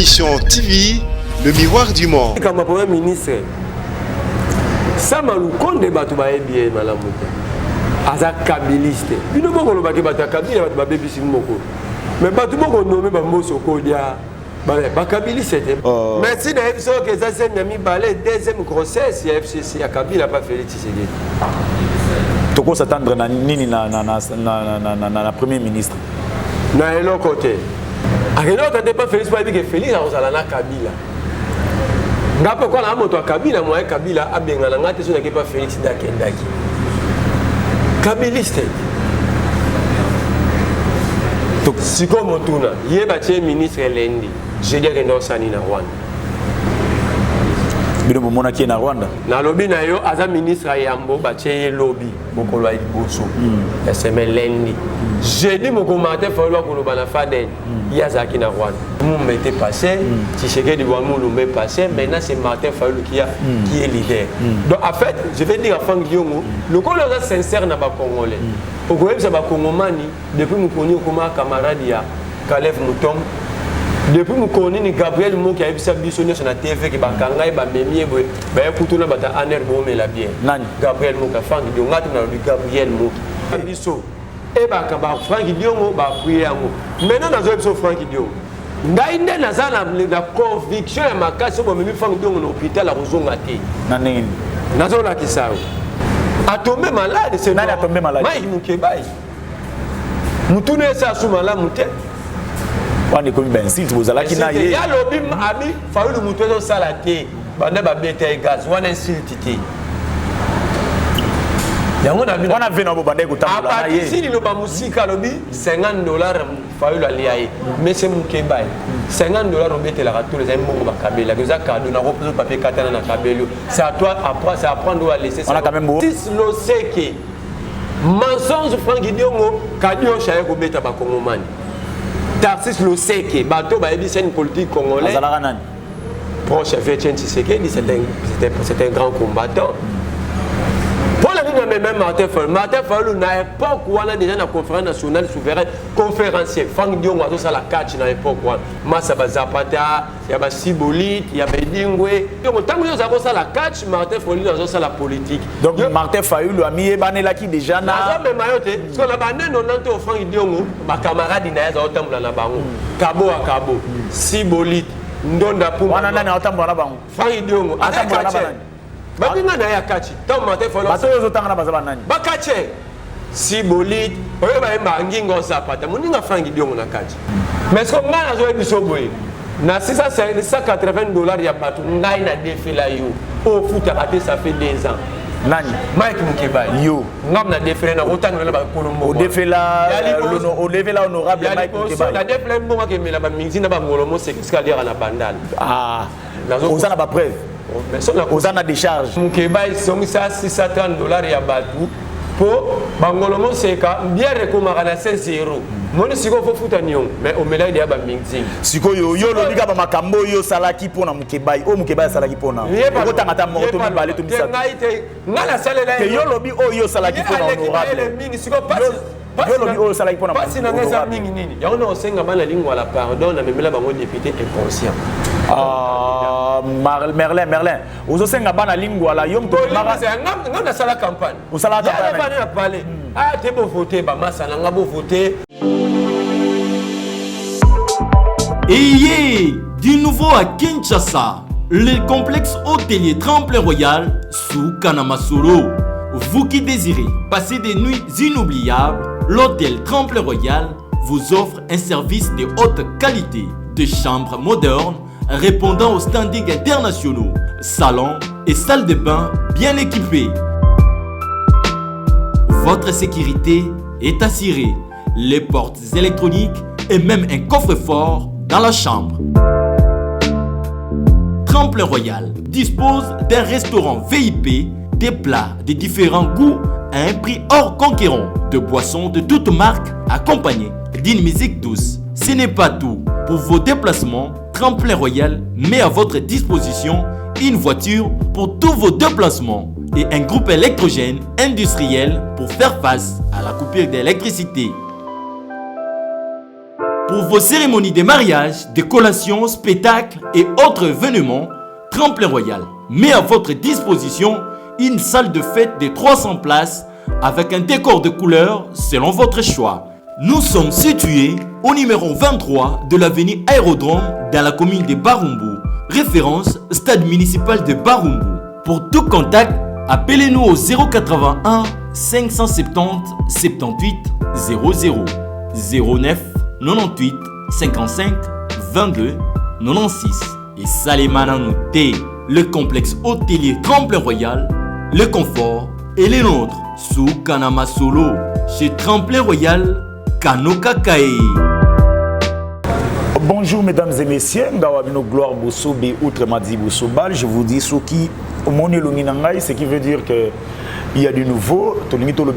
Solution TV, le miroir du monde. Comme le Premier ministre, ça m'a lu compte de Batouba et bien Malamoute. Aza kabiliste. Il ne peut pas que Batouba Kabila va baby Simoko. Mais Batouba on nomme Bamoso Kodia. Bah Kabiliste. Merci d'ailleurs que ça c'est mis balai deuxième grossesse il y a FCC à Kabila pas fait Tshisekedi. Toko s'attendre na nini na premier ministre. Na elo côté. A que l'autre n'était pas Félix pour dire que Félix a osala na Kabila. Ngapo kwa na moto Kabila moi Kabila abenga na ngate so na ke pas Félix Dakendaki. Kabiliste. Donc si comme Motuna, yeba tie ministre Lendi, je dis que non sani na Rwanda. Bino bomona ki na Rwanda. Na lobby na yo aza ministre Yambo ba tie lobby bokolo ay boso. Ya seme Lendi. Je dis mon commentaire faut lo ko na Faden. Yazaki na Rwanda. Moumbe était passé, Tshisekedi Moulumbe passé, maintenant c'est Martin Fayulu qui est leader. Donc en fait, je vais dire à Franck Diongo, le Congolais est sincère dans les Congolais. Au Congolais, c'est les Congolais, depuis que nous connaissons comme camarade Kalev Moutom, depuis que nous connaissons Gabriel Mou qui a eu sa bisonne sur la TV, qui va kangaï, va mémier, va écouter la bataille en air, bon, mais la bien. Gabriel Mou, Franck Diongo, Gabriel Mou. Et bah quand Franck Diongo va prier à moi. Maintenant dans un Franck Diongo. Ndaïne la conviction ya makasi bo memi Franck Diongo na hôpital à Rozongate. Na nini? Nazo la kisao. A tombé malade c'est nani a tombé malade? Mai mukebai. Mutune sa suma la mute. Wani komi ben si tu zala ki na ye. Ya lobi ami Fayulu mutezo salate. Bande ba bete gaz wana insultité. On a vu nos bandés qui ont été ici, nous avons $50 Fayulu aliaye. Mais c'est mon Québec. $50 on met la tous les amis au Kabila. Que ça cadeau, on a repris papier katana na Kabelo. C'est à toi après, c'est à prendre à laisser. On a quand même beau. Si le sait que mensonge Franck Diongo, cadeau chaye ko beta ba Congomani. Tarsis le sait que bateau ba ebi c'est une politique congolaise. Proche Etienne Tshisekedi, c'est un grand combattant. Même Martin Fayulu, à l'époque où on a déjà la conférence nationale souveraine, conférencier, Franck Diongo a ça la catch à l'époque où Massa Zapata, il y a Sibolite, il y a Bedingwe. Donc, tant que nous avons ça la catch, Martin Fayulu a ça la politique. Donc, Martin Fayulu a mis Ebanela qui déjà n'a. Mais Mayotte, parce qu'on a banné nos nantes au Franck Diongo, ma camarade Inaïs a autant de la banque, Cabo à Cabo, Sibolite, Ndonda Poum. On a un autant de la banque. Franck Diongo, à la Bakina na ya kachi tant Martin Fayulu bato zo tanga na bazaba nani bakache si bolide oyo ba emba ngingo zapata muninga Franck Diongo na kachi mais ce qu'on a zo biso boy na $680 ya bato ngai na défila yo au foot raté ça fait 2 ans nani Mike Mukebai yo ngam na défila na otanga na ba kolombo au défila honorable Mike Mukebai la défila mbonga ke mela ba minzi na ba ngolomo c'est ce qu'il y a na bandal on a pas preuve. Aux années de charge. Mukebai sont ça $630 ya batu pour bangolomo seka bien recommandé à 16 €. Mon siko faut futa nion mais au mélange ya ba mingzi. Siko yo lo liga ba makambo yo salaki pona Mukebai. O Mukebai salaki pona. Ko tangata moto mi balé to misa. Ngala salela yo lobi o yo salaki pona honorable. Mingi siko passe. Yo lobi o salaki pona. Passe na ngeza mingi nini. Ya ona osenga bana lingwa la pardon na memela bango député inconscient. Merlin. Vous aussi nga bana lingua la yom to mara. Nga na sala campagne. Vous sala campagne. Ya na parler. Ah te bo voter ba masa na nga bo voter. Et du nouveau à Kinshasa, le complexe hôtelier Tremplin Royal sous Kanamasolo. Vous qui désirez passer des nuits inoubliables, l'hôtel Tremplin Royal vous offre un service de haute qualité, de chambres modernes répondant aux standings internationaux, salons et salles de bain bien équipées. Votre sécurité est assurée, les portes électroniques et même un coffre-fort dans la chambre. Tremplin Royal dispose d'un restaurant VIP, des plats de différents goûts à un prix hors conquérant, de boissons de toutes marques accompagnées d'une musique douce. Ce n'est pas tout. Pour vos déplacements, Tremplin Royal met à votre disposition une voiture pour tous vos déplacements et un groupe électrogène industriel pour faire face à la coupure d'électricité. Pour vos cérémonies de mariage, de collations, spectacles et autres événements, Tremplin Royal met à votre disposition une salle de fête de 300 places avec un décor de couleurs selon votre choix. Nous sommes situés au numéro 23 de l'avenue Aérodrome dans la commune de Barumbu, référence stade municipal de Barumbu. Pour tout contact, appelez-nous au 081 570 78 00 09 98 55 22 96 et Salimana Nouté, le complexe hôtelier Tremplin Royal, le confort et les nôtres sous Kanama Solo chez Tremplin Royal Kanoka Kae. Bonjour mesdames et messieurs, Ngawabino Gloire Bosobe Outremadi Bosobal, je vous dis ce qui au monde ce qui veut dire que il y a du nouveau,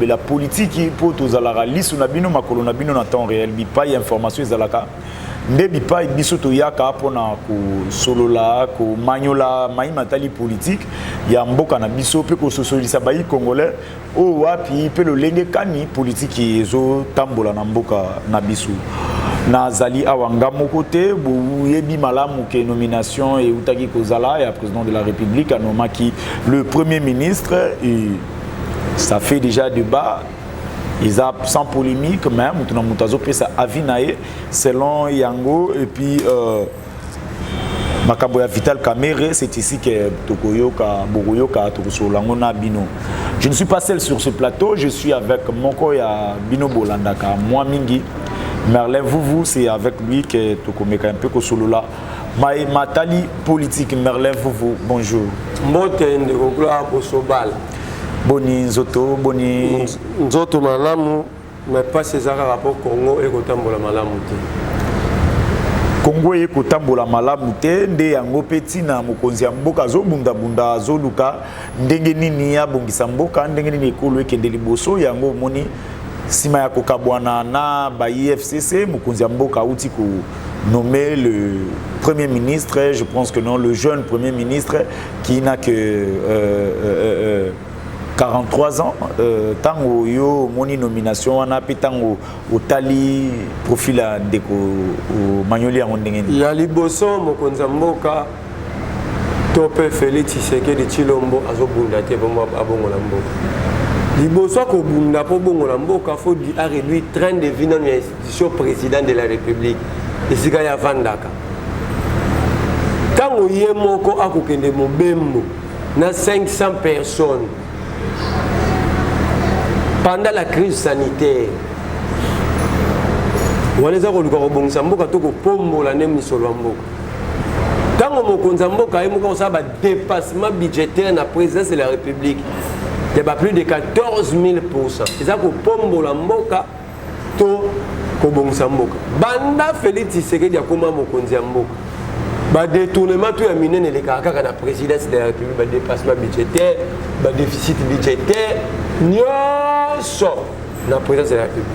la politique pour tous la liste na bino makolo na bino na temps réel bipa y information zalaka nde bipa biso to yaka pona ko solola ko manyola matali politique ya mboka na biso pe ko socialisa bayi congolais o wapi pe lo lenge kani politique ezo tambola na mboka na biso na zali awanga mokote bo yebi malamu ke nomination et utaki kozala ya président de la République anomaki le premier ministre et ça fait déjà débat, ils ont sans polémique même, ça avinae selon Yango et puis Makaboya Vital Kamere, c'est ici que Tokoyoka Bogoyoka Tokosolangona Bino. Je ne suis pas seul sur ce plateau, je suis avec Mokoya Bino Bolandaka, moi Mingi. Merlin Vouvou, c'est avec lui que Tokomeka un peu Kosolola. Matali politique Merlin Vouvou, bonjour. Moten de Gloire Bosobal. Boni Nzoto, Boni Nzoto malamu, mais pas ces rapport Congo et Kotambola malamu. Congo et Kotambola malamu te, nde yango peti na mokonzi ya mboka zo bunda bunda zo luka ndenge nini ya bongisa mboka ndenge nini ekolo ekende liboso yango moni sima ya kokabwana na ba IFCC mokonzi ya mboka uti ko nommer le premier ministre, je pense que non, le jeune premier ministre qui n'a que 43 ans, tango yo moni nomination wana pe tango otali profil ndeko manyoli ya ndengeni ya liboso mokonza mboka tope Félix Tshisekedi Tshilombo azobunda te bomba abongola mboka liboso ko bunda po bongola mboka faut a réduit train de vie dans l'institution président de la République esika ya vandaka tango ye moko akokende mobembo na 500 personnes pendant la crise sanitaire, on les a retrouvés Samboka toko pombo la nem misolo mboka. Tant on mokonza mboka et moko ça dépassement budgétaire na présidence de la République. Il y a plus de 14 000%. C'est ça ko pombo la mboka to ko bongsa mboka. Banda Félix Tshisekedi akoma mokonza mboka. Ba détournement tout ya minene les kaka na présidence de la République, ba dépassement budgétaire, ba déficit budgétaire. Nyoso na présidence de la République.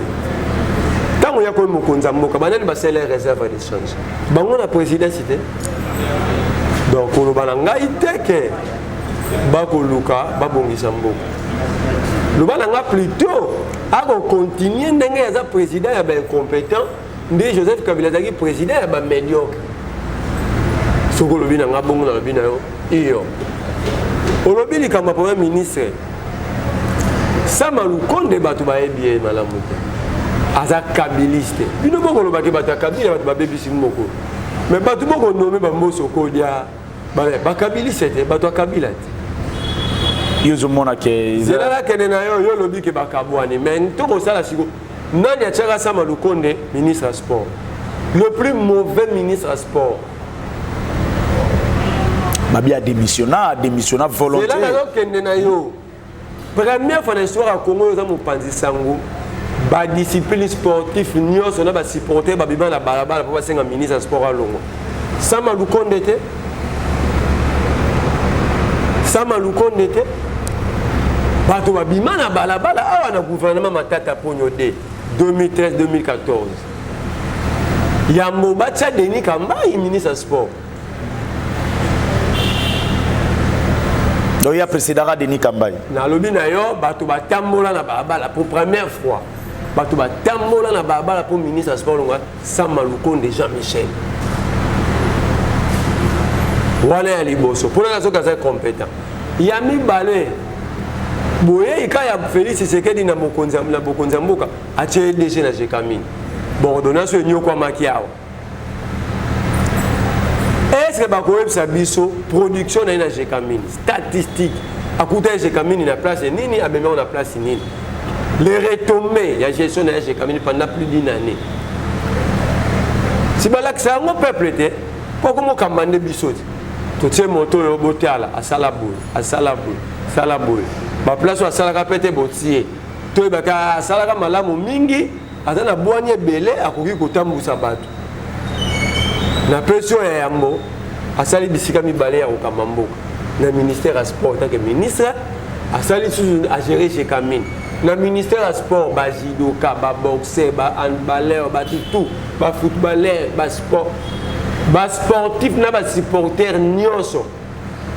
Tant qu'on y a comme Mokonza Mboka, banane ba c'est les réserves de change. Bango na présidence cité. Donc on va nga iteke ba ko luka ba bongisa Mboka. Le balanga plutôt a continuer ndenge ya président ya ba incompétent, ndé Joseph Kabila zaki président ya ba médiocre. Soko lobi na nga bongo na lobi na yo iyo. Olobi li kama premier ministre Sama Lukonde batu ba bien malamu aza kabiliste bino bongo lo baki batu kabila batu ba bebisi moko mais batu bongo nommé ba moso ko dia ba kabiliste te batu kabila te yozo mona ke zela la kene na yo lobi ke ba kabwani mais to ko sala siko nani a tchaka Sama Lukonde ministre à sport le plus mauvais ministre à sport Mabia démissionna volontaire zela la kene na yo. Première fois dans l'histoire à Congo, nous avons pensé sango, ba discipline sportive, nous avons supporté ba biban la balabala pour passer un ministre de sport à Longo. Sama Lukonde te, ba to ba biban la balabala awa na gouvernement matata ponyo de 2013-2014. Yambo Bacha Denis Kamba, ministre de sport. Donc il y a précédent Denis Kambaï. Na lobi na yo bato batambola na balabala pour première fois. bato batambola na babala pour ministre sport longa Sama Lukonde Jean-Michel wana ya liboso pona nazo kaza compétent ya mibale boye ikaya Félix Tshisekedi na bokonzi mboka atie DG na Jekamine bon ordonnance nyoko makiao est-ce que bakoyebisa biso production na Jekamine statistique akuta Jekamine na place nini abemeo na place nini les retombées ya gestion na Jekamine pendant plus d'une année si balak ça ngo peuple te poko mo kamande biso totie moto yo botiala asala boy ba place asala ka pete botier to baka asala ka malamu mingi atana boanye belé akoki kotambusa bato na pression ya yambo asali bisika mibale ya okamamboka na ministère ya sport tant que ministre asali sous à gérer chez Kamine na ministère ya sport ba judoka ba boxeur ba handballeur ba tout ba footballeur ba sport ba sportif na ba supporter nyonso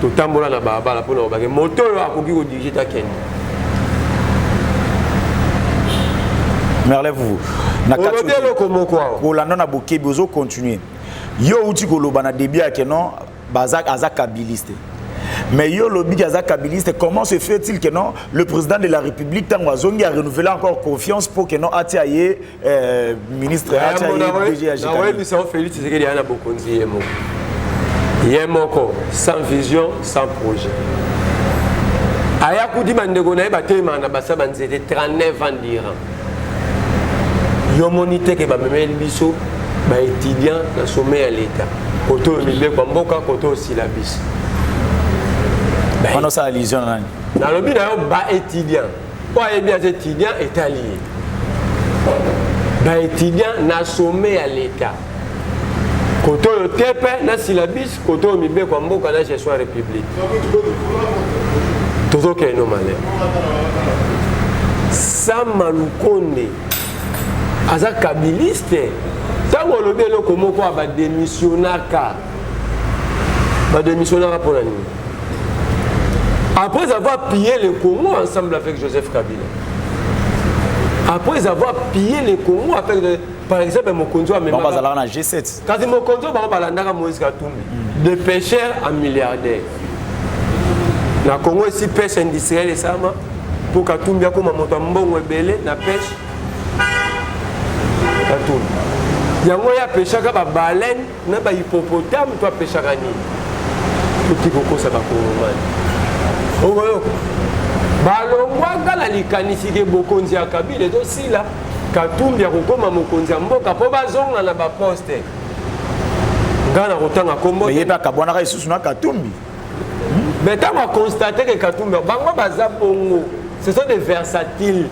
to tambola na baba pour na ba moto yo akoki ko diriger ta Kenya. Merlez-vous na katolo komo kwa Rolando na bokebi ozo continuer yo uti koloba na début ya kenon bazak azak kabiliste mais yo lobi azak kabiliste comment se fait-il que non le président de la République tango zongi a renouvelé encore confiance pour que non atiaye ministre atiaye DG na ouais bi ça Félix Tshisekedi ana bokonzi yemoko sans vision sans projet aya kudi bandeko na batema na basa banzete 39 ans d'Iran yo monite ke ba memeli biso ba étudiant na sommet à l'état koto milbe kwa mboka koto syllabus on a ça allusion nani na lobi na yo ba étudiant kwa bien étudiant est allié ba étudiant na sommet à l'état koto yo tepe na syllabus koto milbe kwa mboka na gestion république toto ke no malé Sama Lukonde aza kabiliste tango lobi eloko moko ba démissionnaka pour la nuit après avoir pillé le Congo ensemble avec Joseph Kabila après avoir pillé le Congo avec par exemple Mokonzo on va aller na G7 quand Mokonzo ba balandaka Moïse Katumbi de pêcheur à milliardaire na Congo ici pêche industrielle et ça pour Katumbi comme moto mbongo ebele na pêche Katumbi yango ya pêchaka ba baleine na ba hippopotame to pêchaka nini petit koko ça ba kongomani oyo balongwaka na likanisi ke bokonzi ya Kabila to sila Katumbi akokoma mokonzi ya mboka po bazonga na ba poste ngana kotanga kombo mais yeba kabwana ka isusu na Katumbi mais tant on constate que Katumbi bango baza bongo ce sont des versatiles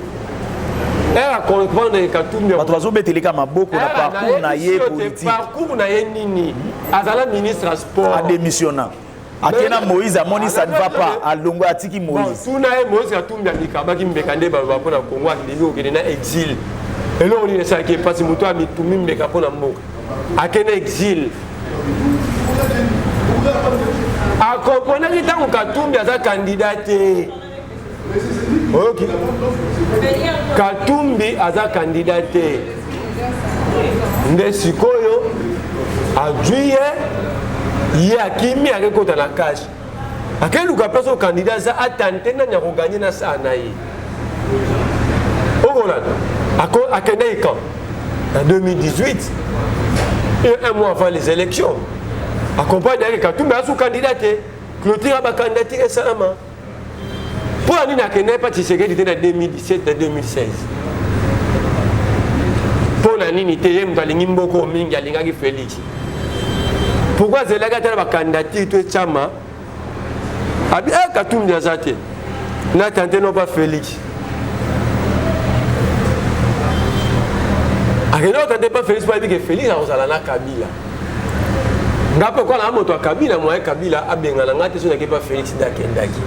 elle a comprendre que Katumbi bato bazobeteleka maboko na parcours na ye politique parcours na ye nini azala ministre à sport a démissionnant akena Moïse amoni ça ne va pas alongo atiki Moïse tuna ye Moïse Katumbi alikabaki mbekande ba pona Kongo akili okende na exil elo on ne sait que pas muto amitumi mbeka pona mboka akena exil a comprendre que tant Katumbi aza candidat OK Katumbi aza candidat nde sikoyo ajuye ye akimi akekota na cash akeluka peso candidat za atante na nyako gagner na sa na ye okolanda akende ikan en 2018 et un mois avant les élections accompagne avec Katumbi asu candidat clôture ba candidature salama pour ani akende pas Tshisekedi en 2017 et 2016 pour nani te yem balingi mboko mingi alingaki Félix pourquoi zelaka tala ba candidature to chama abi Katumbi azate na tante non pas Félix akena tante pas Félix pas dire que Félix a osala na Kabila ngapo kwa na moto Kabila moi Kabila abengana ngate so na ke pas Félix dakendaki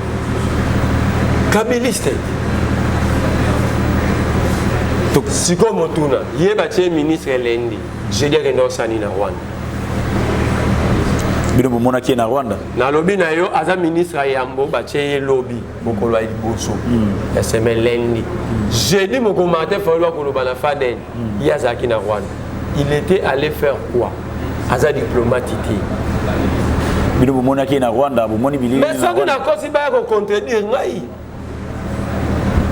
Kabiliste donc si comme motuna yeba tie ministre Lendi je dis que non sani na Rwanda bino bomona ki na Rwanda na lobby na yo aza ministre Yambo batie lobby mokolo ya liboso ya semaine lundi jeudi moko matin falwa koloba na Faden yazaki na Rwanda il était allé faire quoi aza diplomatique bino bomona ki na Rwanda bomoni bilili mais ça qu'on a kosi ba ko contredire ngai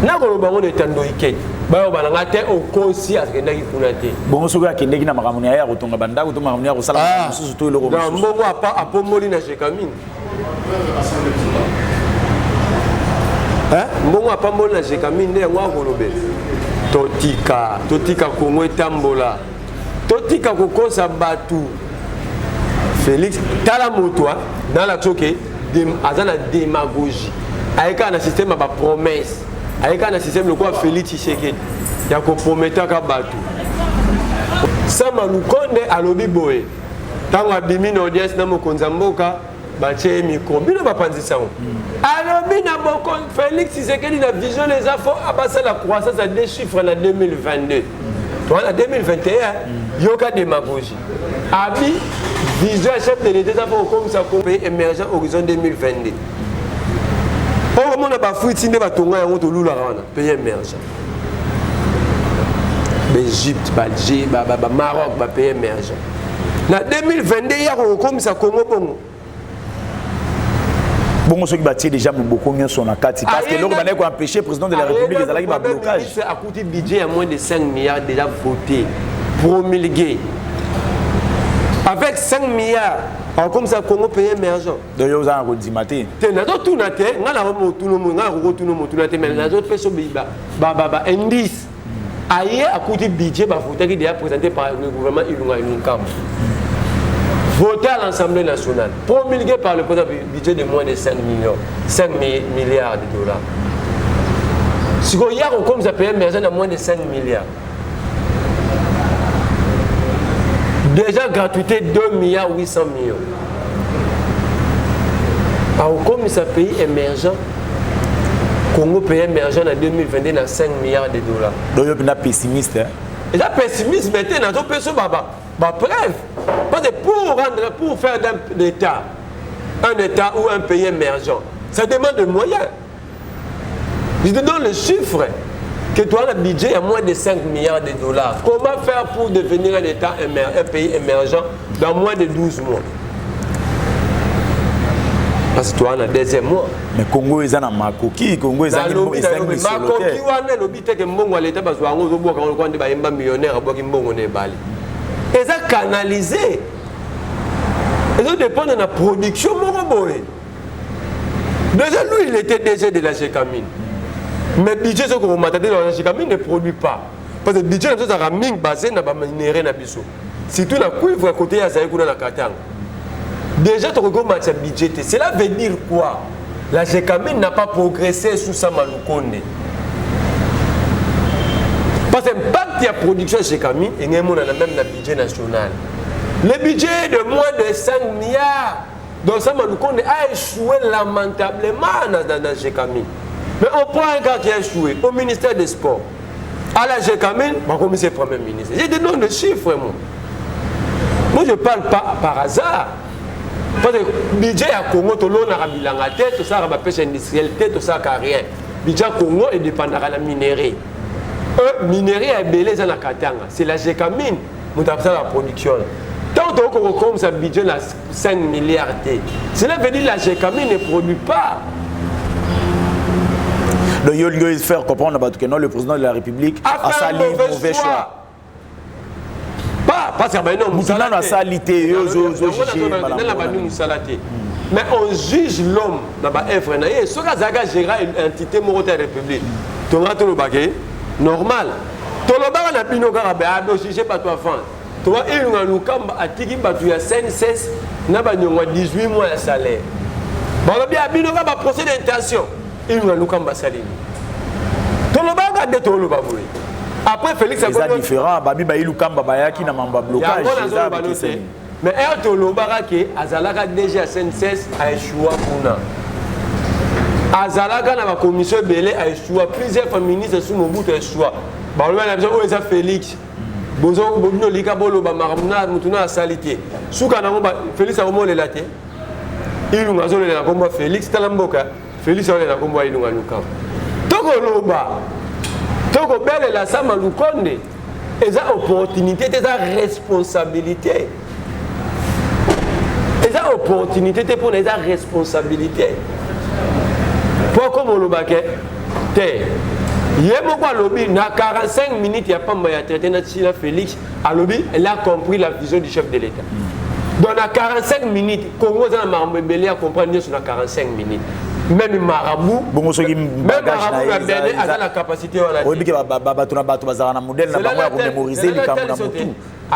na koloba ngo etando ike ba yo balanga te o kosi akendaki kuna te bongo soki akendeki na makamuni ya kotonga bandako to makamuni ya kosala mosusu to eloko mosusu mbongo apomoli na jekamine mbongo apamboli na jekamine nde yango akolobe totika kongo etambola totika kokosa batu Félix tala moto dans la choke aza na démagogie ayeka na système ba promesse ayeka na système le quoi Félix Tshisekedi ya ko promettre ka batu sama lukonde alobi boye tango abimi na audience na mokonza mboka batie micro bino bapanzisa ngo alobi na boko Félix Tshisekedi na vision les infos abasa la croissance à 2 chiffres en 2022 toi en 2021 yoka démagogie abi vision chef de l'État pour comme ça comme pays émergent horizon 2022 on va ba fruit inde ba tonga yango to lula wana pays émergent Égypte Algérie Maroc ba pays émergent na 2022 ya ko comme ça Congo bongo bongo soki batie déjà beaucoup mieux son akati parce que l'homme va empêcher le président de la République les alaki ba blocage c'est à coûter budget à moins de 5 milliards déjà voté promulgué avec 5 milliards comme ça Congo pays émergent donc yo za ko dimate te na to tuna te ngala mo tuno mo ngala ko tuno mo tuna te mais na autres peso ba indice aye a coûté budget ba voté qui déjà présenté par le gouvernement Ilunga Ilunkam voté à l'Assemblée nationale promulgué par le président budget de moins de 5 milliards de dollars si on y a comme ça pays émergent à moins de 5 milliards déjà gratuité 2 milliards 800 millions. Alors comme ça pays émergent, Congo pays émergent en 2022 à 5 milliards de dollars. Donc il y a pessimiste. Et là pessimiste maintenant, on peut se bref. Parce que pour faire d'un État, un État ou un pays émergent, ça demande des moyens. Je te donne le chiffre. Que toi, le budget est à moins de 5 milliards de dollars. Comment faire pour devenir un État, un pays émergent dans moins de 12 mois? Parce que toi, on a deuxième mois. Mais Congo est en Makoki, Congo est en Makoki. Makoki, on a l'objet que Mbongo à l'État parce qu'on a un millionnaire à Mbongo n'est bali. Et ça canalisé. Et ça dépend de la production. Déjà, lui, il était déjà de la Gécamine. Mais le budget, ce qu'on m'a dit dans la Gécamine ne produit pas. Parce que le budget, c'est un mine basé sur le minéré. Surtout la cuivre à côté de la Katanga. Déjà, tu regardes le budget. Cela veut dire quoi? La Gécamine n'a pas progressé sous sa maloukonde. Parce que l'impact de la production de Gécamine, il y a même le budget national. Le budget de moins de 5 milliards dans sa maloukonde a échoué lamentablement dans la Gécamine. Mais on prend un gars qui a échoué au ministère des Sports. À la Gécamine, comme c'est le Premier ministre. J'ai des noms de chiffres, moi. Moi, je ne parle pas par hasard. Parce que le budget à Congo, tout le monde a mis la tête, tout ça, la pêche industrielle, tout ça, rien. Le budget à Congo est dépendant de la minerie. Minerie est belé dans la Katanga. C'est la Gécamine qui a fait la production. Tant qu'on comme ça, budget à 5 milliards. Cela veut dire que la Gécamine ne produit pas. Donc, il faut faire comprendre que non, le président de la République a sali mauvais choix. Pas parce que non, a salité, mais on juge l'homme dans la œuvre. Ce que Zaga gère une entité morale de la République. Tu as tout le baguette normal. Tu as le baguette na pino karabe a juger pas toi fan. Tu vois il a lukamba atiki batu ya CNSS na ba nyongwa 18 mois de salaire. Ba bien bino ka ba procès d'intention. Il nous a nous comme Bassalini. Tout le baga de tout le baboué. Après Félix c'est différent. Babi ba ilu kamba ba yaki na mamba blocage. Mais un tout le baga qui azalaka déjà CNSS a échoué kuna. Azalaka na la commission belé a échoué plusieurs ministres sous mon bout a échoué. Ba on a besoin où est Félix. bozo bobino lika bolo ba maramuna mutuna salité suka na ngomba Félix akomo le laté ilunga zo le na komba Félix talamboka Félix ole na komba ilunga luka toko loba toko belle la sama lukonde eza opportunité eza responsabilité eza opportunité te pour eza responsabilité pour comme loba ke te Yemo kwa lobby, na 45 minutes, il n'y a pas moyen de traiter notre Félix. À lobby, elle a compris la vision du chef de l'État. Donc, dans 45 minutes, Congo a Marbébélé à comprendre sur 45 minutes. Même Marabout, même Marabout a donné la capacité à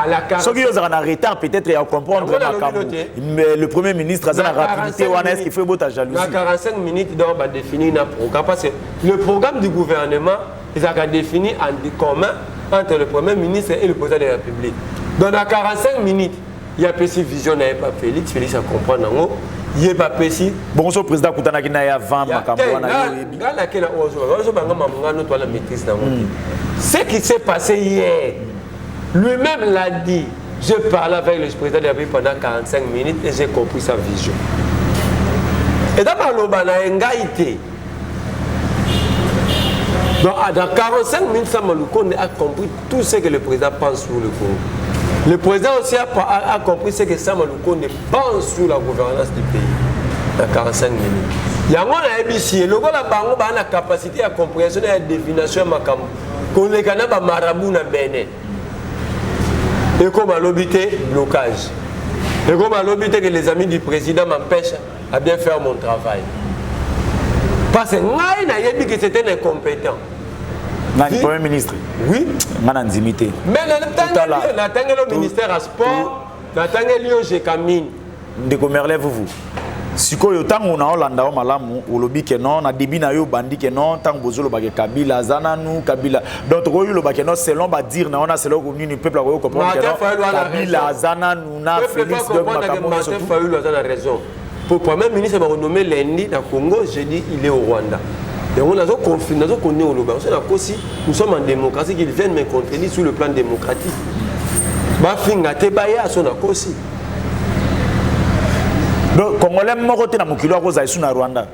la ceux qui ont un retard, peut-être, à comprendre le Premier ministre a la rapidité qui fait beau ta jalousie. Dans 45 minutes, il doit définir un programme. Parce que le programme du gouvernement, il a défini en commun entre le Premier ministre et le Président de la République. Donc, dans 45 minutes, il y a une vision, il n'y a pas Félix. Félix a compris. Il n'y a pas Pessi. Bon, le président Koutana qui n'a pas 20 ce qui s'est passé hier, lui-même l'a dit. Je parlais avec le président de la République pendant 45 minutes et j'ai compris sa vision. Et d'abord, l'Obangaïté. Donc, dans 45 minutes, Samaloukonde a compris tout ce que le président pense sur le Congo. Le président aussi a compris ce que Samaloukonde pense sur la gouvernance du pays. Dans 45 minutes. Il y a un ABC. Le gars a la capacité à compréhension et à divination de Makamou. Qu'on les canaux marabout na Bénin. Et comme à l'obité, blocage. Et comme à l'obité que les amis du président m'empêchent à bien faire mon travail. Parce que moi, il dit que c'était un incompétent. Le Premier ministre. Oui. Mais dans le ministère à sport, dans le GECAMINE. De commerler vous. Si vous avez Hollanda malamu olobi ke non na début na yo bandi ke non tant bozolo ba Kabila zananu Kabila donc royo lo ba ke non selon ba dire na on a selon le peuple ko comprendre ke non Kabila zananu na Félix de Makambo surtout Fayulu a raison pour premier ministre va renommer lundi na Congo jeudi il est au Rwanda et on a zo conflit na zo connait au Loba on a aussi nous sommes en démocratie qu'ils viennent me contredire sur le plan démocratique ba finga te ba ya so na kosi. Donc, Congolais mokote na mukilo ko za na Rwanda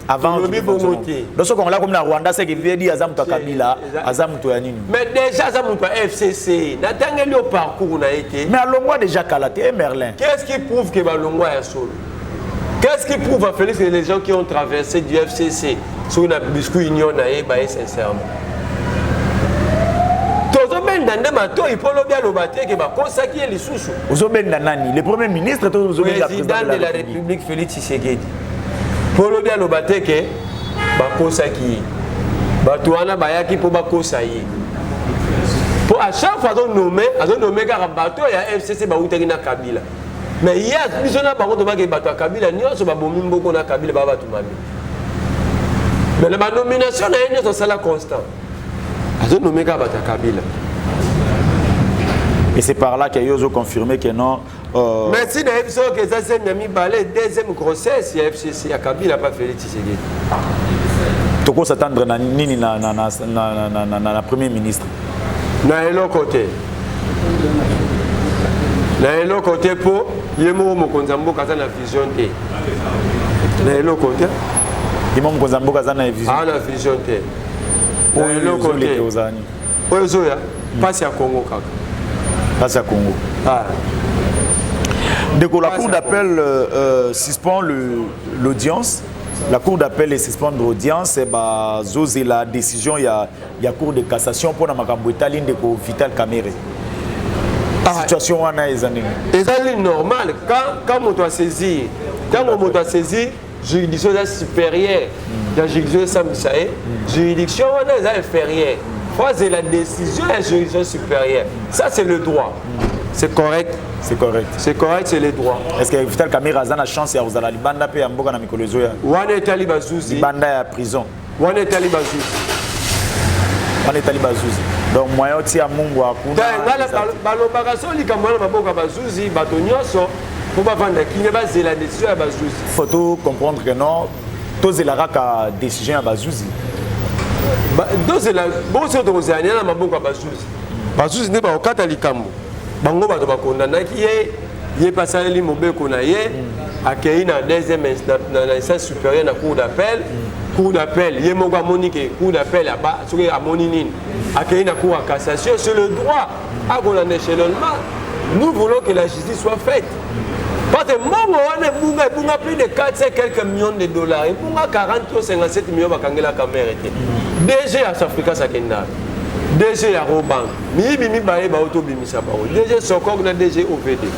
avant le bibomoté. Donc ce Congolais comme na Rwanda c'est que veut dire Azam to Kabila, Azam to Yanini. Mais déjà Azam to FCC, na tangeli au parcours na été. Mais Longwa déjà Kalaté Merlin. Qu'est-ce qui prouve que Longwa est solo? Qu'est-ce qui prouve à Félix que les gens qui ont traversé du FCC sur une biscuit union na ba sincèrement. Le Premier ministre, le président de la République, Félix Tshisekedi. Pour le bien, le bateke, Bakosaki, Batouana Bayaki pour Bakosayi. Pour à chaque fois, on nomme Karabato et FCC Baouterina Kabila. Mais hier, nous avons pas de Bato Kabila, nous avons beaucoup de Kabila Babatumami. Mais la nomination est une salaire constant. Ils ont nommé Kabila. Et c'est par là qu'ils ont confirmé que non. Merci d'avoir dit que ça c'est une deuxième grossesse, il y a FCC, à Kabila pas Félix Tshisekedi. Tu peux s'attendre à la Premier ministre. Na l'autre côté. Na l'autre côté pour Yemo Mokonzambo kaza na vision té. Na l'autre côté. Yemo Mokonzambo kaza na vision. Ah na vision té. Na l'autre côté. Ozoya, passe à Congo kaka. Passe à Congo. Ah. Dès que la cour d'appel suspend l'audience, la cour d'appel suspend l'audience, et la décision, il y a cour de cassation pour la Makamboita ligne de Vital Kamere. La situation est normale. Quand on doit saisir, juridiction supérieure, la juridiction Samisae, juridiction inférieure. C'est la décision de la juridiction supérieure. Ça, c'est le droit. C'est correct. C'est correct. C'est correct, c'est le droit. Est-ce que Vital Kamere a la chance de vous aller à Libanda et à Mboka na Mikolozoya? Wane est Taliba Zouzi. Libanda à prison. Wane est Taliba Zouzi. Wane est Taliba Zouzi. Donc, moi, je suis à Mungu à Kuna. Balobakaso, likamwana maboka Bazouzi, Batonyoso, pour pas vendre qui n'est pas la décision à Bazouzi. Il faut comprendre que non, tous les la décision à Bazouzi. Donc c'est la bonne chose de Rosania, la maboka Bazouzi. basusu nde bakokata likambo bango bato bakondanaki ye pasaleli mobeko na ye akei na deuxième instance supérieure na cour d'appel ye moko amoni ke cour d'appel soki amoni nini akei na cour ya cassation. C'est le droit akona un échelonnement. Nous voulons que la justice soit faite. Parce que Mongo a plus de 400 quelques millions de dollars. Et pour 40 ou 57 millions de caméras. DG à Safrika Sakenda. DG à Robank. Mibi Baye Baoto Bimisaba. DG Sokok na DG OVD.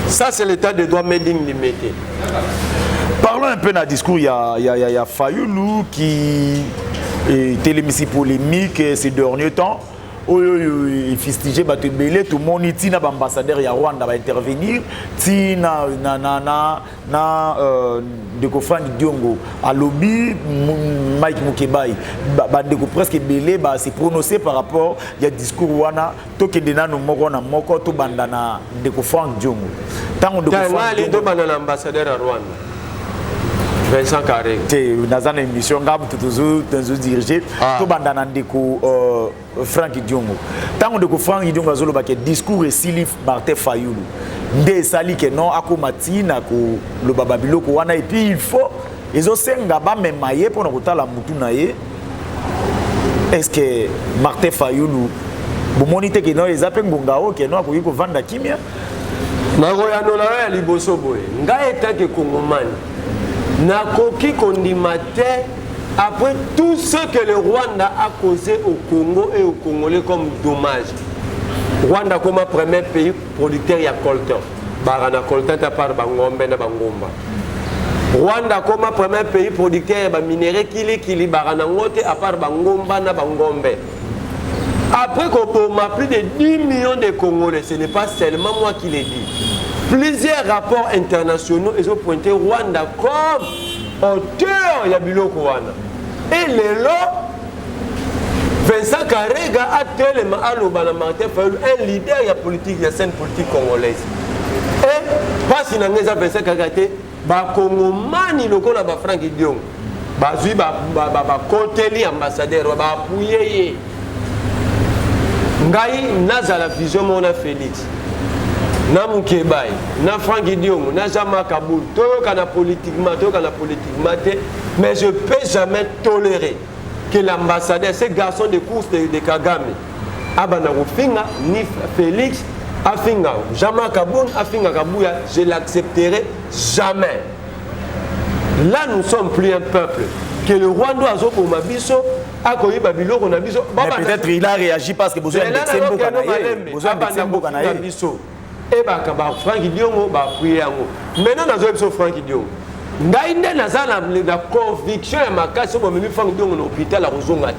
Ça, c'est l'état de droit made in limité. Parlons un peu dans le discours. Il y a Fayoulou qui était l'émission polémique ces derniers temps. Il fustigé bato belé tout le monde ici na ambassadeur ya Rwanda va intervenir ti na de Kofran Diongo à lobby Mike Mukebai ba de presque belé ba se prononcer par rapport il y a discours wana to ke dena no moko na moko to bandana de Kofran Diongo tango de Kofran Diongo bandana ambassadeur à Rwanda Vincent Carré. Dans une émission, nous diriger tout bandana ndeko Frank Diongo. Tant que Frank Diongo a zolo discours et Silif Martin Fayoulou. Nde sali que non akomati na ko le bababilo ko wana et puis il faut ils ont senga ba memaye pour nous la mutu na ye. Est-ce que Martin Fayoulou bon monite que non ils appellent ngongao que non akoki ko vanda kimia. Na royano la liboso boy. Nga etake kongomani. Nakoki kondimate après tout ce que le Rwanda a causé au Congo et aux Congolais comme dommage. Rwanda comme premier pays producteur il y a coltan. Barana coltan ta part bangombe na bangomba. Rwanda comme premier pays producteur il y a minéraux kili barana ngote à part bangomba na bangombe. Après qu'on m'a plus de 10 millions de Congolais, ce n'est pas seulement moi qui l'ai dit. Plusieurs rapports internationaux ils ont pointé Rwanda comme auteur de Biloko Wana. Et les lots, Vincent Karega a tellement un leader de la politique, de la scène politique congolaise. Et pas si Vincent Karega ba Congomani loko la ba Frank Diongo. Ba zui ba koteli ambassadeur ba appuyer. Ngai naza la vision mona Félix. Na Mukebai, na Frank Diongo, na Jama Kaboul, politiquement, mais je ne peux jamais tolérer que l'ambassadeur, ces garçons de course de Kagame, Abana Rufinga, ni Félix, Afinga, Jama Kaboul, Afinga Kabouya, je ne l'accepterai jamais. Là, nous sommes plus un peuple. Que le Rwanda a pour Mabiso, a connu Babilo, on a biso. Mais peut-être il a réagi parce que besoin de Kanaye. Et Frank Diongo va prier en haut. Maintenant, nous avons Frank Diongo. Nous avons la conviction et ma casse pour me Frank Diongo dans l'hôpital à Rozongate.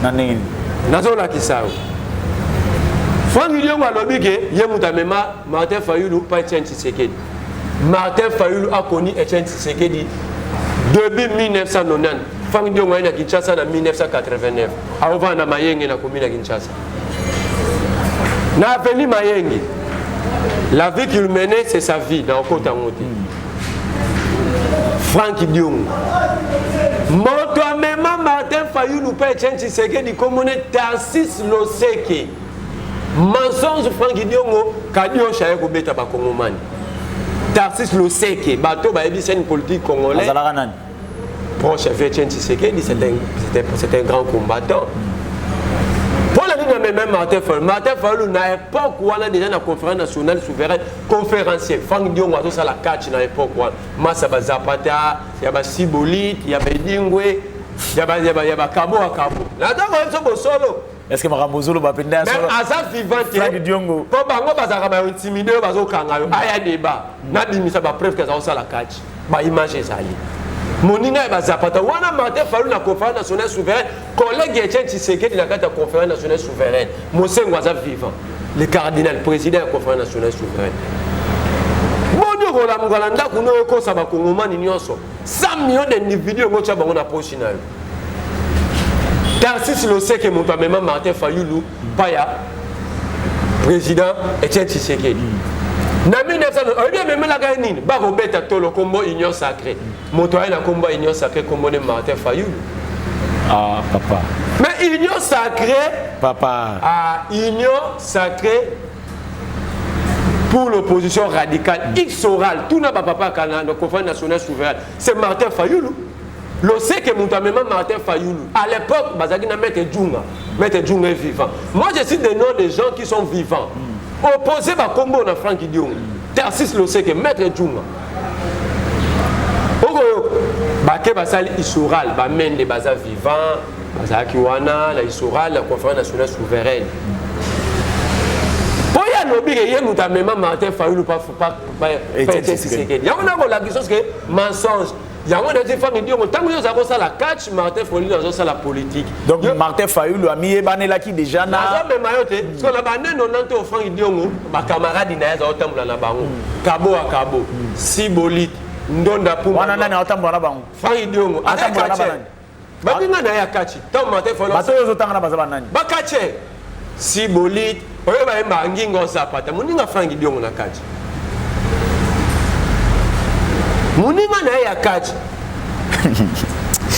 Nous avons la Kisao. Frank Diongo a lobby que Yemutamema, Martin Fayoulou, pas Etienne Tshisekedi. Martin Fayoulou a connu Etienne Tshisekedi depuis 1990. Frank Diongo est à Kinshasa en 1989. Avant na Mayenge na commune à Kinshasa. Na appelé Mayenge. La vie qu'il menait, c'est sa vie dans le côté en côté. Frank Diongo. Moi-même, Martin Fayoulou, pas Etienne Tshisekedi, comme on est Tarsis Loseke. Mensonge Frank Diongo, Kadio Chaeko Beta Bakongomani. Tarsis Loseke, bateau, c'est une politique congolaise. Proche à Etienne Tshisekedi, c'est un grand combattant. Pour la ligne même Martin Fayoulou, à l'époque où on a déjà la conférence nationale souveraine, conférencier, Frank Diongo a tout ça la catch à l'époque où Massaba Zapata, il y a Sibolite, il y a Dingwe, il y a Kabo à Kabo. Là-dedans, on est solo. Est-ce que Marambozolo va prendre un solo? Même à sa vivante, Frank Diongo. Pour Bango, parce qu'on va intimider, parce qu'on a un débat. N'a ça va preuve que ça la catch. Bah, image ça. Moninga et Zapata, wana Martin Fayoulou na conférence nationale souveraine, collègue Etienne Tshisekedi na la conférence nationale souveraine, Moussé Ngwaza vivant, le cardinal président de la conférence nationale souveraine. Mondo Rolamgalanda kuno eko saba Kongomani nyonso, 100 millions d'individus ngocha bango na poche na yo. Tarsis Loseke monto même Martin Fayoulou, paya président Etienne Tshisekedi. Na 1900, même la gagne ba Robert Tolo combo union sacrée. Motoya na combo union sacrée combo de Martin Fayoulou. Ah papa. Mais union sacrée. Papa. Union sacrée pour l'opposition radicale. X oral, tout n'a pas papa Canada, le conférence nationale souveraine. C'est Martin Fayoulou. Le sait que mon même Martin Fayoulou. À l'époque, Bazaki n'a Maître Djunga. Maître Djunga est vivant. Moi, je cite des noms des gens qui sont vivants. Opposé à Combo, on a Franck Idiong. Tercis le sait que Maître Djunga. Baké Basali Isoral, Bamen des Bazas vivants, Bazaki Wana, la Isoral, la conférence nationale souveraine. Pour y aller, il y a notamment Martin Fayoulou, pas Tshisekedi. Il y a la question que mensonge. Il y a des femmes qui disent tant que nous avons ça la catch, Martin Fayoulou nous ça la politique. Donc Martin Fayoulou a mis Ebanela qui déjà n'a. Parce que la banane on entend au franc idiomo, ma camarade n'a autant la bango. Cabo à cabo, Sibolite, Ndonda pour. On a n'a autant la bango. Franc idiomo, attends la banane. Babinga na ya catch. Tant Martin Fayoulou. Bato yo tanga na bazabanani. Ba catch. Sibolite, oyo ba emba ngingo zapata. Muninga franc idiomo na catch. Muninga na ya catch.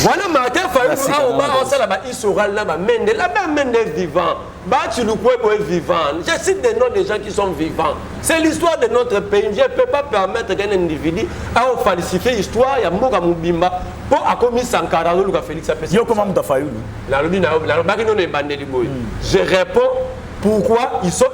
Voilà Martin Fayoulou on sala ba isoral na ba mende la ba mende vivant. Ba tu le quoi est vivant. Je cite des noms des gens qui sont vivants. C'est l'histoire de notre pays. Je ne peux pas permettre qu'un individu a falsifié l'histoire ya Moka Mubimba pour a commis Sankara Luka Félix Apesi. Yo comment Martin Fayoulou? La lobi na ba ki non e bandeli boy. Je réponds pourquoi ils sont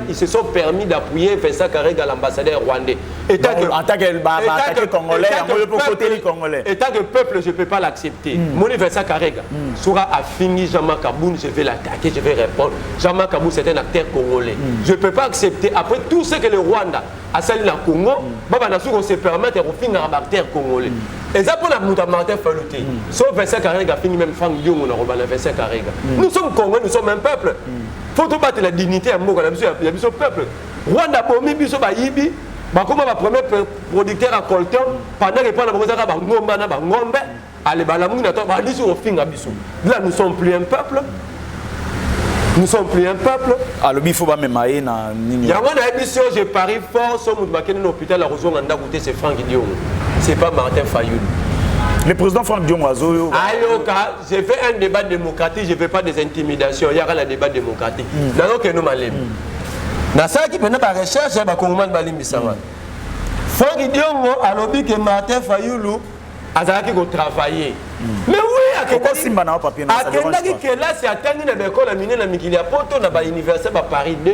ils se sont permis d'appuyer Vincent Karega, l'ambassadeur rwandais. En tant que Congolais, et tant que peuple, je ne peux pas l'accepter. Mon Vincent Karega sera affini Jean-Marc Aboun, je vais l'attaquer, je vais répondre. Jean-Marc Aboun, c'est un acteur congolais. Je ne peux pas accepter, après tout ce que le Rwanda a sali dans le Congo, on se permet de refinir un acteur congolais. Et ça pour la Martin Fayoulou. Sauf Vincent Karega, fini même Franck Dion, on a rebalé Vincent Karega. Nous sommes Congolais, nous sommes un peuple. Il faut battre la dignité à Moka, il y a un peuple. Rwanda, Bomi, Biso, Bayibi, comme le premier producteur à Colton, pendant que pendant que allez, là, nous ne sommes plus un peuple. Nous ne sommes plus un peuple. Alors, il faut pas me mailler. Il y a une émission, je parie fort, sur l'hôpital à Rosemont, c'est Franck Dion. Ce n'est pas Martin Fayoulou. Le président Franck Dion Wazo. J'ai fait un débat démocratique, je ne fais pas des intimidations. Il y aura un débat démocratique. Dans que nous m'allons. Dans ça qui pendant la recherche, il y a un Congolais qui Bissawa. Franck Dion a lobby que Martin Fayoulou a travaillé. Mais oui, à Kendaki Kelas, c'est attendu dans l'école à Miné, à Mikilia Poto, dans l'université de Paris 2,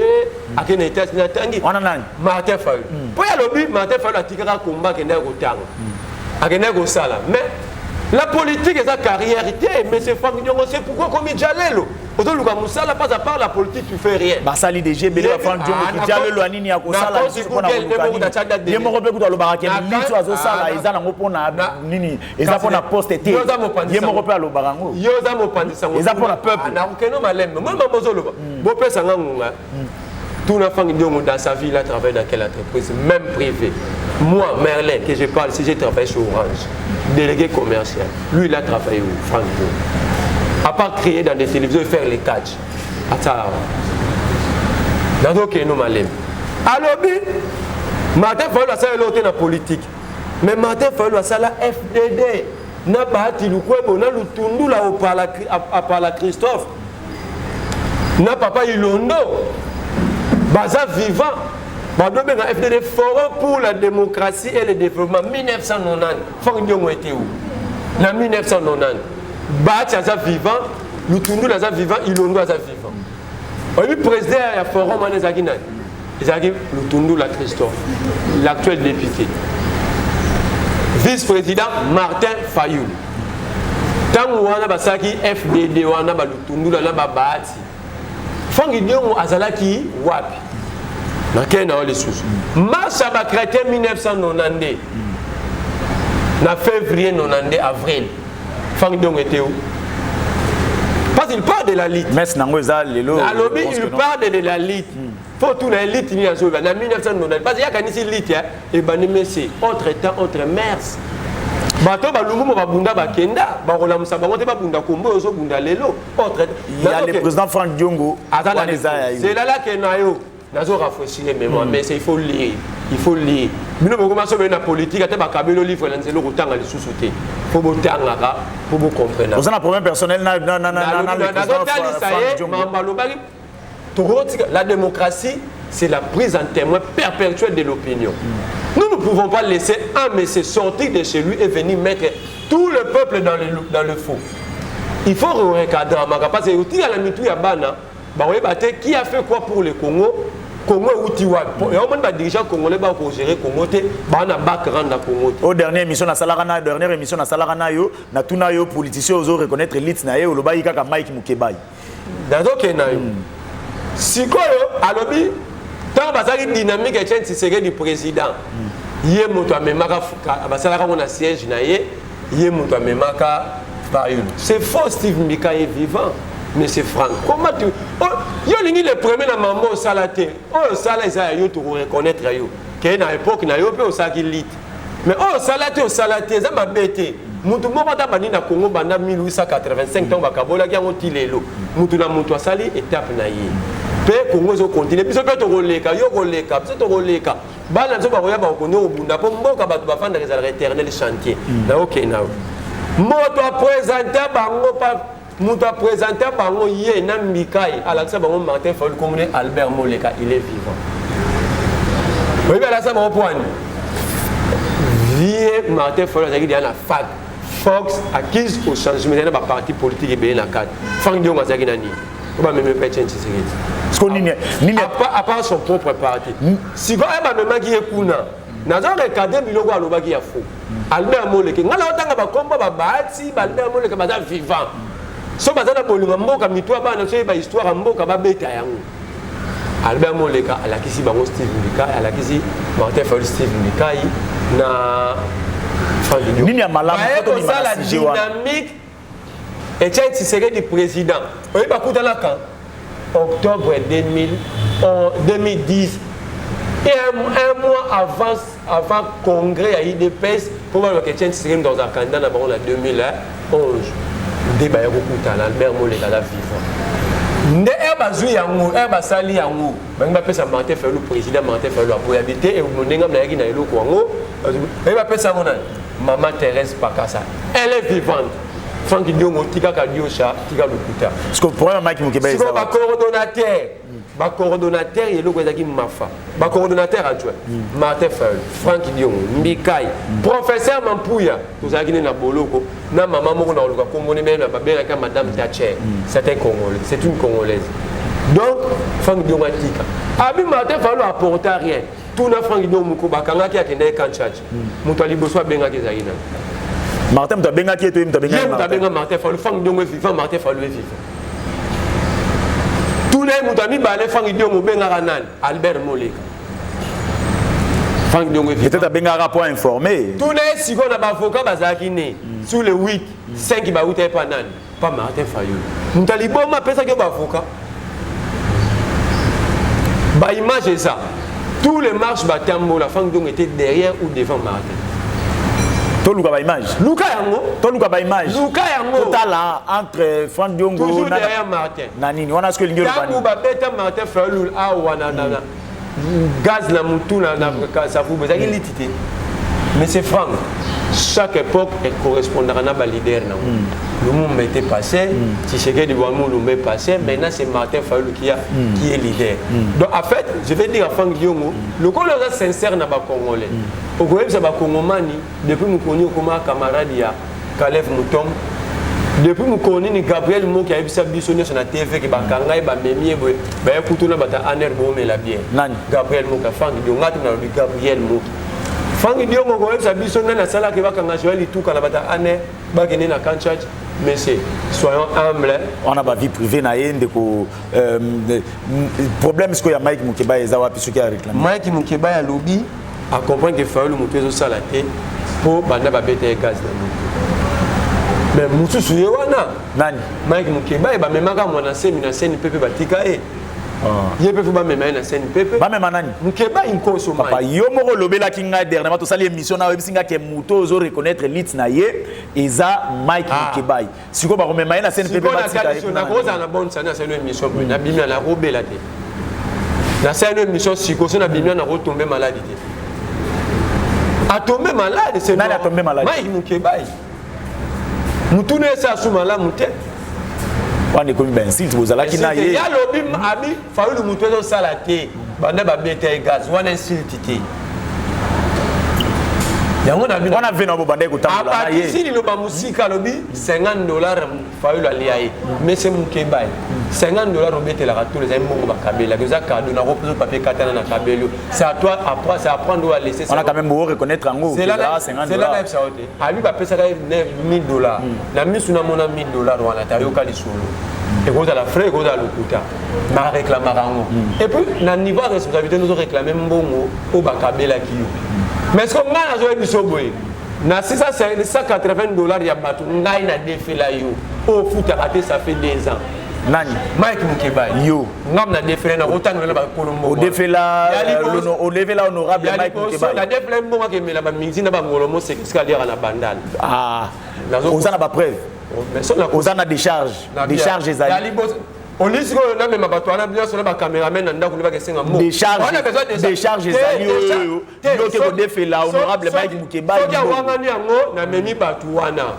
à Kenetas, Natangui. Martin Fayoulou. Pour y lobby, Martin Fayoulou a tiré un combat qui est au Tango. Mais la politique est sa carrière, mais c'est Franck Dion, c'est pourquoi comme il Jalelo. Aujourd'hui, pas à part la politique, tu fais rien. Basali DG, Bélé Franck Dion, Jalelo, Anini, Akosala, dans sa vie, il a travaillé dans quelle entreprise, même privée. Moi, Merlin, que je parle, si j'ai travaillé chez Orange, délégué commercial, lui, il a travaillé où, Franck Dion. À part créer dans des télévisions et faire les catchs. Dans d'autres nous malem. Alors, Martin Fayoulou a ça dans la politique. Mais Martin Fayoulou a ça la FDD. N'a pas dit le quoi, on a le tundu là au parla Christophe. N'a pas Ilondo. Baza vivant. Madame a FDD Forum pour la démocratie et le développement 1990. Franck Dion était où? En 1990. Bati aza vivant, Lutundu aza vivant, Ilondo aza vivant. Le président du Forum en Ezagina, Lutundu la Christophe, l'actuel député. Vice-président Martin Fayoulou. Tant wana basaki FDD wana ba Lutundu la ba Bati. Franck Dion azalaki wapi? Na kena les sous. Mars a créé 1992. Na février 92 avril. Franck Dion était où? Parce qu'il parle de la lutte. Mais c'est il parle de la lutte. Il faut tout la lutte. En 1990, parce qu'il y a une lutte. Et bien, c'est autre temps, autre mers. Il y a le président Franck Diongo. C'est là que nous avons rafraîchi les mémoires, mais il faut lire. il faut lire. Nous avons commencé à la politique, à Kabelo livre, il faut autant aller sous-souter. Il faut vous comprendre. Vous avez un problème personnel, la démocratie, c'est la prise en témoin perpétuelle de l'opinion. Nous ne pouvons pas laisser un monsieur sortir de chez lui et venir mettre tout le peuple dans le faux. Il faut recadrer. Parce que qui a fait quoi pour le Congo? Congo est Utiwa. Il y a des dirigeants congolais qui gérer le Congo. Au dernière émission na Salarana, dernière émission na Salarana yo, na tuna yo politiciens oso reconnaître l'élite na yo, loba yika ka Mike Mukebai. D'accord na yo. Sikoyo alobi tant bazaki dynamique et tient Tshisekedi du président. Yé moto amemaka basalaka on a siège na yé, yé moto amemaka Fayulu. C'est faux, Steve Mbika est vivant. Mais c'est franc. Comment tu. Oh, yo lingi le premier na mambo salate. Oh sala isa yo to reconnaître yo. Que na époque na yo pe o saki lit. Mais oh salate ça m'a bêté. Mutu moko ta bani na Congo banda 1885 temps bakabola ki yango tilelo. Mutu na mutu asali étape na ye. Pe Congo zo continue biso pe to roleka yo roleka biso to roleka. Bana nzo ba roya ba kono obunda po mboka bato bafanda rezala éternel chantier. Na OK na. Moto a présenté bango pa Mouta présenté par moi hier na Mikai à l'accès par Martin Fayulu comme Albert Moleka, il est vivant. Oui mais là ça mon point. Vieux Martin Fayulu a dit à la fac Fox acquise au changement de la parti politique et bien la cadre. Franck Dion Mazaki nani. On va même pas changer ce qu'on n'y à part son propre parti. Si quoi elle va même qui est kuna. Naza recadrer biloko aloba ki ya faux. Albert Moleka ngala otanga ba komba ba bati Albert Moleka ba vivant. So bazana bolunga mboka mitwa bana so ba histoire mboka ba beta yango. Albert Moleka alakisi bango Steve Mbika alakisi Martin Fayulu Steve Mbika na Fandinho. Nini ya malamu ko la dynamique et tiens Tshisekedi président. Oui ba kutala quand octobre 2010 et un mois avant congrès à IDPS pour voir que tiens Tshisekedi dans un candidat na bango la 2011. Débat à Albert Moleka la vivant. Ne eba zui yango, eba sali yango. Banga pesa Martin Fayulu président Martin Fayulu a habité et monenga na yaki na eloko yango. Eba pesa mona Maman Thérèse Pakasa. Elle est vivante. Franck Diongo tika Kadiosha, tika Lukuta. Ce que problème Mike Mukebai c'est ba coordonnateur et eloko ezaki mafa. Ba coordonnateur adjoint Martin Fayulu, Franck Diongo, Mbikai, professeur Mampuya, tozaki na boloko. Na maman moko na oluka komboni même ba benga madame Thatcher. C'est un Congolais, c'est une Congolaise. Donc Franck Diongo tika. Abi Martin Fayulu apporte rien. Tout na Franck Diongo moko bakanga ki akende kan charge. Muto liboso benga ki zaina. Martin Mtabenga qui est toi Mtabenga Martin Fayulu Franck Diongo est vivant Martin Fayulu est vivant. Tous les moutami balé Franck Diongo benga ranan Albert Moleka. Franck Diongo est vivant. Peut-être benga rapport informé. Tous les si on a ba avocat bazaki né sur les 8 5 ba outé pas nan pas Martin Fayulu. Mutali boma pesa que ba avocat. Ba image ça. Tous les marches batambo la Franck Diongo était derrière ou devant Martin. Toluka ba image. Luka yango. Toluka ba image. Luka yango. Total entre Franck Diongo toujours derrière Martin. Nanini, on a ce que l'ingénieur bani. Tangu ba beta Martin Fayulu a wana na gaz na mutu na ça vous bezaki litité. Mais c'est franc. Chaque époque elle correspondra à un leader. Le monde était passé, Tshisekedi Lumumba est passé, maintenant c'est Martin Fayulu qui est leader. Donc en fait, je vais dire à Franck Diongo, le Congolais est sincère dans les Congolais. Au Congolais, c'est les Congolais, depuis que nous connaissons comme camarade Kalev Moutom, depuis que nous connaissons Gabriel Mo qui a eu sa bisonne sur la TV, qui a kangai ba memi ba ekutuna bata aner bo me la bien. Gabriel Mo ka Franck Diongo na Gabriel Mo. Franck Diongo ko sa bisonne na sala ke ba kanga Joël Ituka na bata aner ba kene na Kanchach. Mais soyons humbles. On a pas vie privée na yende ko problème ce que ya Mike Mukebai ezawa piso qui a réclamé. Mike Mukebai a lobby a comprendre que Fayulu mutezo salaté pour banda ba bete gaz na nous. Mais mutu suye wana nani Mike Mukebai ba memaka mwana semi na scène pepe batika e. Ye pepe ba mema na scène pepe. Ba mema nani Mukebai inkoso mai. Papa yo moko lobela kinga dernièrement to sali émission na webisinga ke muto zo reconnaître lit na ye eza Mike Mukebai. Siko ba mema na scène pepe batika e. Na koza na bonne sana c'est une émission na bimia na robela te. Na scène émission siko so na bimia na retomber maladie te. a tombé malade, c'est Nani a tombé malade? Mike Mukebai. Moutoune ça sous malade mouté. On est comme ben si vous allez qui na y a lobby abi fallu le mouté dans salaté. Bande ba bété gaz, on insulté. On a vu nos bandés qui ont été si nous avons musique à lobby, $50 fallu l'allier. Mais c'est mon Québec. $50 on met la tous les amis au Kabela. Que ça cadeau na repose papier katana na Kabelo. C'est à toi après c'est apprendre à laisser. On a quand même beau reconnaître en gros. C'est là $50. C'est là même ça. A lui va payer ça $9,000. La mise sur na mona $1,000 on a tayo kali solo. Et vous à la frais, vous à l'okuta. Ma réclame rango. Et puis na niveau responsabilité nous réclamer mbongo au Bakabela qui. Mais ce qu'on a joué du soboé, na $680 il y a battu, ngai na défait là yo. Au foot à rater ça fait 2 ans. Nani? Mike Mukebai. Yo. Ngam na défait na autant nous là Colombo. Au défait là honorable Mike Mukebai. La défait mbongo ke mela ba minzi na ba ngolomo c'est ce qu'il y a na bandal. Ah. Aux ana ba preuve. Mais ça aux ana décharge ezali. On lit ce qu'on a même abattoir, on a bien sur le caméraman, on a besoin de décharge ezali yo ke défait là honorable Mike Mukebai. Il y a wangani yango na memi batu wana.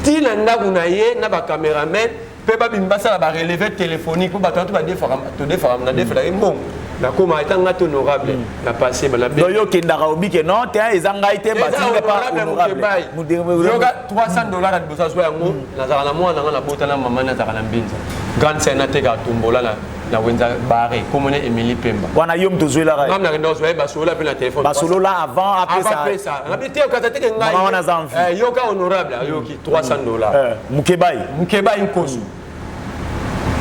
Ti na ndaku na ye na ba caméraman pe ba bimbasa ba relevé téléphonique pour batu ba défaram na défela bon. Na koma etanga honorable na passé ba na be. Yo kendaka obike non te ezanga ite batinga pas honorable. Yoga $300 à bossa so yango na zaka na mwana na botana mama na zaka na mbinza. Grande scène na teka tombola na wenza baré comme ne Emily Pemba. Wana yom to zoela ra. Ngam na ndo zoela ba solo pe na téléphone. Ba solo là avant après ça. Na bité o kata teke ngai. Mama na zamfi. Yoga honorable yoki $300. Mukebai nkosu.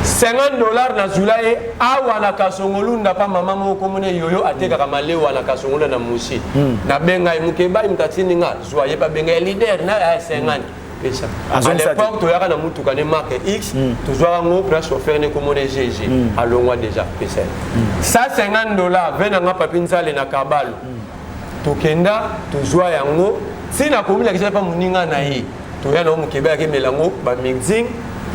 $50 na zulaye awa na kasongolu ndapa mama moko mone yoyo ateka kama leo na kasongolu na mushi. Na benga Mukebai mtatini nga zoye pa benga leader na 50. Pesa. À l'époque, tu as un moutou qui marque X, tu as un mot pour chauffeur ne comme GG. Allons déjà pesa. Ça $50, venant à papinza le na kabalo. Tu kenda, tu as un mot. Si na commune qui pas moninga na yi, tu as un mot qui est melango, ba mixing.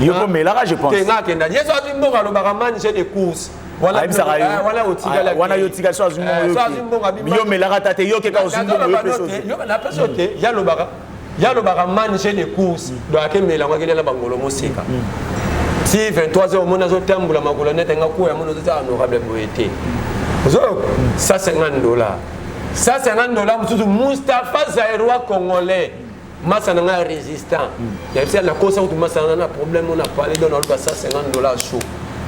Yo ko melara je pense. Tenga kenda. Yes, tu as un mot à l'obaraman j'ai des courses. Voilà otiga wana yo tika so azumo yo. Yo melara tate yo ke ka ozumo yo peso. Yo na peso te, ya lobara. Ya le baraman j'ai des courses donc que melango qui est là bangolo mosika si 23h au monde azotambola makolonete nga ko ya mono za honorable boyete ça $50 ça $50 mususu Mustafa Zairwa congolais masa nga résistant ya c'est la cause où masa na problème on a parlé dans le ça $50 chaud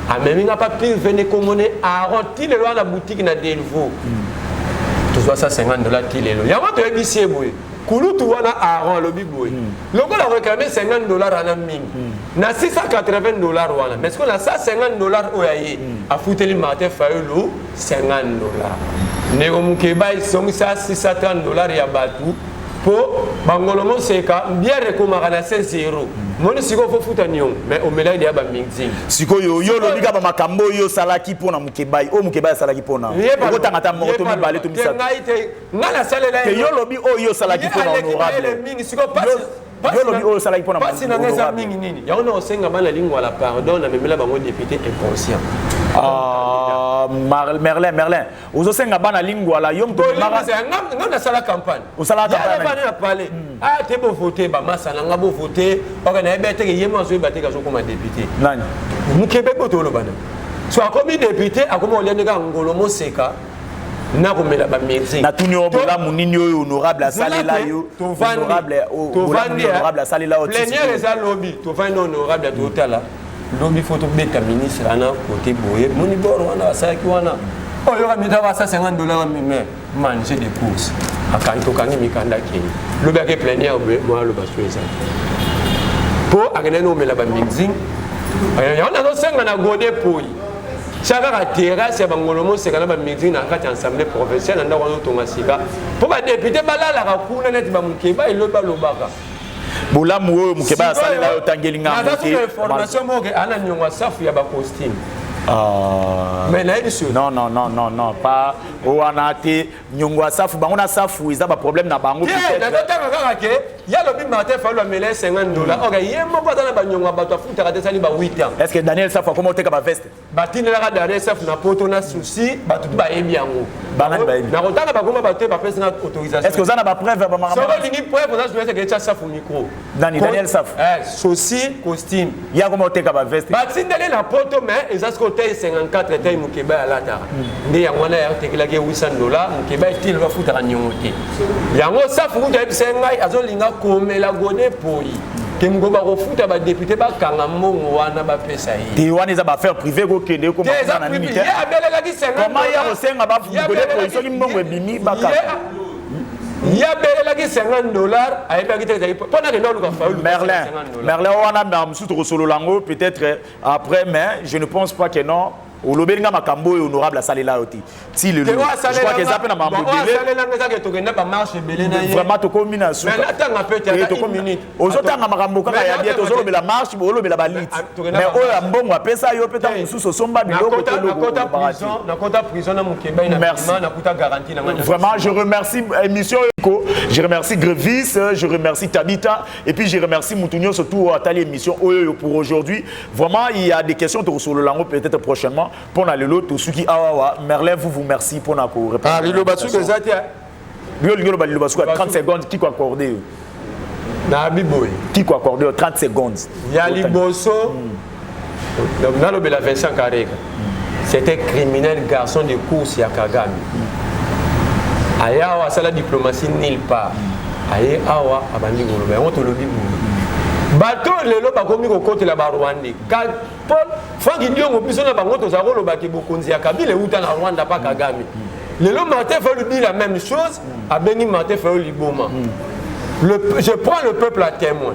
a même nga pas pire venir commoner à renti le la boutique na Delvaux tu vois ça $50 tilelo ya moto ebisier boy Kulu tu wana Aaron le bigboy. Logo la réclamé $50 à mingi. Na $680 wana. Mais ce qu'on a ça $50 oyaye. A foutu le matin faelo $50. Nego Mukebai son ça $630 ya batu. Po bangolomo seka bien recommandé na 0. Moni siko fo futa nion mais au médaille de ba mingzing. Siko yo lo bika ba makambo yo salaki pona Mukebai. O Mukebai salaki pona. Ko tangata mo to mi balé to mi sa. Ngala salela yo lobi o yo salaki pona honorable. Mingi siko pas yo lobi o salaki pona. Pas na ngeza mingi nini. Ya ona osenga bana lingwa la pardon na memela bango député inconscient. Merlin ozosenga bana lingwa la yom to mara ngam na sala campagne osala campagne ya parler te bo voter ba masala nga bo voter okana ebete ke yema zo ebate ka zo comme député nani Mukebe boto lo bana so akomi député akomi oliane ka ngolo moseka na komela ba mixing na tuni obola munini oyo honorable asalela yo honorable asalela o plénière eza lobby to vandi honorable totala lobby photo beta ministre ana côté boye moni boro wana asaki wana oyo kamita ba $50 mais manger des courses akanto kangi mikanda ke lobby ake plénière moi lo basweza po akene no mela ba mixing ya ona no senga na gode poi chaka ka terrasse ya bangolomo sekana ba mixing na kati ensemble professionnel nda ko tonga sika po ba député balala ka kuna net ba Mukeba iloba lobaka bolamu oyo Mukeba asalela yo tangelinga moke information moke ana nyongwa safu ya ba costume Mais là, monsieur. Non, pas. Oh, on a été. Nyongwa Safou, on a Safou, ils ont un problème dans Bango. Il y a le Martin Fallou à mêler $50. Ok, il y a un moment dans la Nyongwa Bato Fouta à 8 ans. Est-ce que Daniel Safou a comment tu as veste? Batine la Daniel Safou n'a pas autant souci, Batou Baébiango. N'a autant pas comment battre par personne autorisation. Est-ce que vous avez une preuve? Ça va une preuve, vous avez que tu as Safou micro. Daniel Safou. Souci, costume. Il y a comment tu as veste? Batine d'aller la poto, mais ils ont ce côté 54 et taille Moukeba à la tara. Mais il y a un air qui est $800, Moukeba est il va foutre à Nyongote. Il y a un Safou qui est Sengai, Azolinga, comme la Godé pour y. Que Mouba refute à député par Kangamo ou Anaba Pesaï. Tu as des affaires privées qui sont comme ça. Comment il y a un Senga Bafou pour ils sont les bimi Baka. Il y a $50 à Epagité. Merlin, on a un sous solo lango peut-être après, mais je ne pense pas que non. Au Lobelinga Makambo est honorable à Salela Oti. Si le je crois que ça peut n'a pas vraiment to combination. Mais attends un peu, tu as une minute. Aux autres à Makambo quand il y a bien toujours la marche, au lobe la balit. Mais au ambon a pesa yo peut-être sous ce somba biloko to na kota prison na Mukeba na na kota garantie na. Vraiment, je remercie émission Eco, je remercie Grevis, je remercie Tabita et puis je remercie Moutounio surtout à tali émission pour aujourd'hui. Vraiment, il y a des questions sur le langue peut-être prochainement. Pour la lelo tout ce qui awa Merlin vous merci pour na ko répondre. Ah lilo batsu que ça tia. Lilo balilo batsu 30 secondes qui ko accorder. Na biboy. Qui ko accorder 30 secondes. Ya liboso. Dans le bela Vincent Karega. C'était criminel garçon de course ya Kagame. Aya wa sala diplomatie nulle part. Aya awa abandi ngolo ba on to lobi bato lelo bakomi ko côté la Rwanda ka Franck Ndiongo biso na bango to za rolo ba ke bokonzi ya Kabila uta na Rwanda pa Kagame lelo Martin Fayulu dit la même chose a Beni Martin Fayulu Liboma je prends le peuple à témoin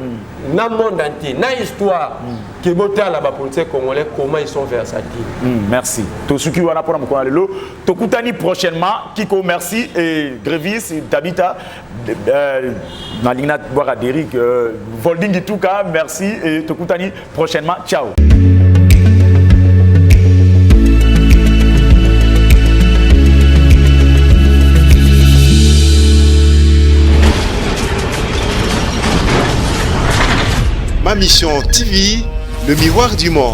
dans le monde entier dans l'histoire qui bota la politique congolais comment ils sont versatiles. Merci to suki wana pona mko lelo to kutani prochainement Kiko merci et Grevis Tabita na lingna boire Derrick Volding tout cas merci et to kutani prochainement ciao. Ma mission TV, le miroir du monde.